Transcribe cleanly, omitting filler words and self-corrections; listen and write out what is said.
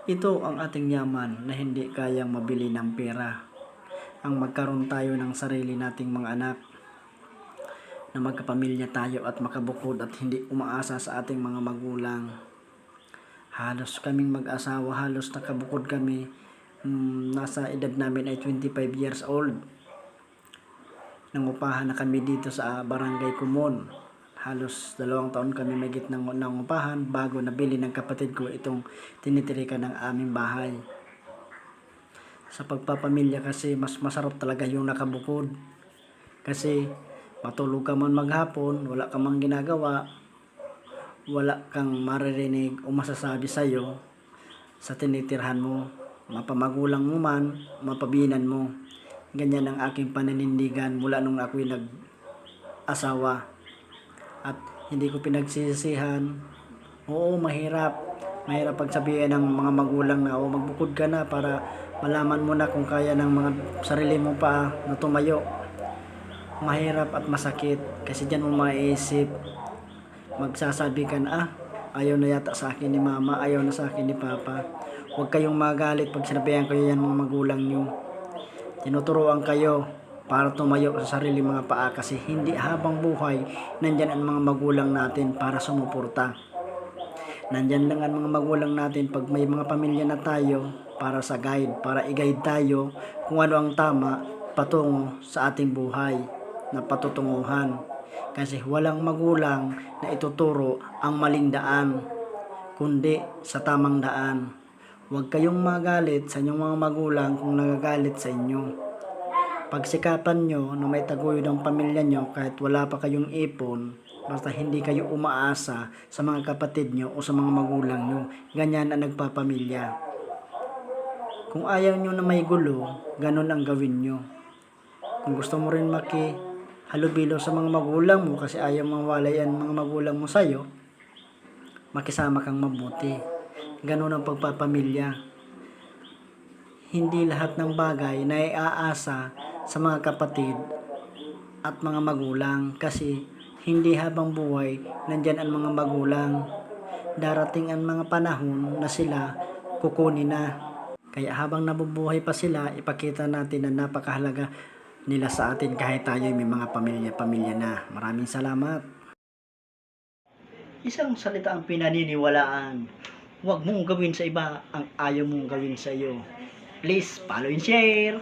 Ito ang ating yaman na hindi kayang mabili ng pera. Ang magkaroon tayo ng sarili nating mga anak, na magkapamilya tayo at makabukod at hindi umaasa sa ating mga magulang. Halos kaming mag-asawa, halos nakabukod kami. Nasa edad namin ay 25 years old. Nangupahan na kami dito sa Barangay Kumon. Halos 2 taon kami mahigit nangupahan bago nabili ng kapatid ko itong tinitirikan ng aming bahay. Sa pagpapamilya kasi mas masarap talaga yung nakabukod. Kasi matulog ka man maghapon, wala ka man ginagawa, wala kang maririnig o masasabi sa'yo sa tinitirhan mo, mapamagulang mo man, mapabinan mo. Ganyan ang aking paninindigan mula nung ako'y nag-asawa. At hindi ko pinagsisisihan. Oo, mahirap pagsabihin ng mga magulang na magbukod ka na para malaman mo na kung kaya ng mga sarili mo pa na tumayo. Mahirap at masakit kasi dyan mo maiisip, magsasabi ka na, ayaw na yata sa akin ni mama, ayaw na sa akin ni papa. Huwag kayong magalit pag sinabihan kayo yan mga magulang nyo. Tinuturuan kayo para tumayo sa sarili mga paa kasi hindi habang buhay nandyan ang mga magulang natin para sumuporta. Nandyan lang ang mga magulang natin pag may mga pamilya na tayo para sa guide, para i-guide tayo kung ano ang tama patungo sa ating buhay na patutunguhan. Kasi walang magulang na ituturo ang maling daan, kundi sa tamang daan. Huwag kayong magalit sa inyong mga magulang kung nagagalit sa inyo. Pagsikapan nyo na may taguyod ang pamilya nyo kahit wala pa kayong ipon, basta hindi kayo umaasa sa mga kapatid nyo o sa mga magulang nyo. Ganyan ang nagpapamilya. Kung ayaw nyo na may gulo, ganun ang gawin nyo. Kung gusto mo rin halubilo sa mga magulang mo kasi ayaw mawalay ang mga magulang mo sa'yo, makisama kang mabuti. Ganun ang pagpapamilya. Hindi lahat ng bagay na iaasa sa mga kapatid at mga magulang kasi hindi habang buhay nandyan ang mga magulang. Darating ang mga panahon na sila kukunin na. Kaya habang nabubuhay pa sila, ipakita natin na napakahalaga nila sa atin kahit tayo may mga pamilya na. Maraming salamat. Isang salita ang pinaniniwalaan. Huwag mong gawin sa iba ang ayaw mong gawin sa iyo. Please follow and share.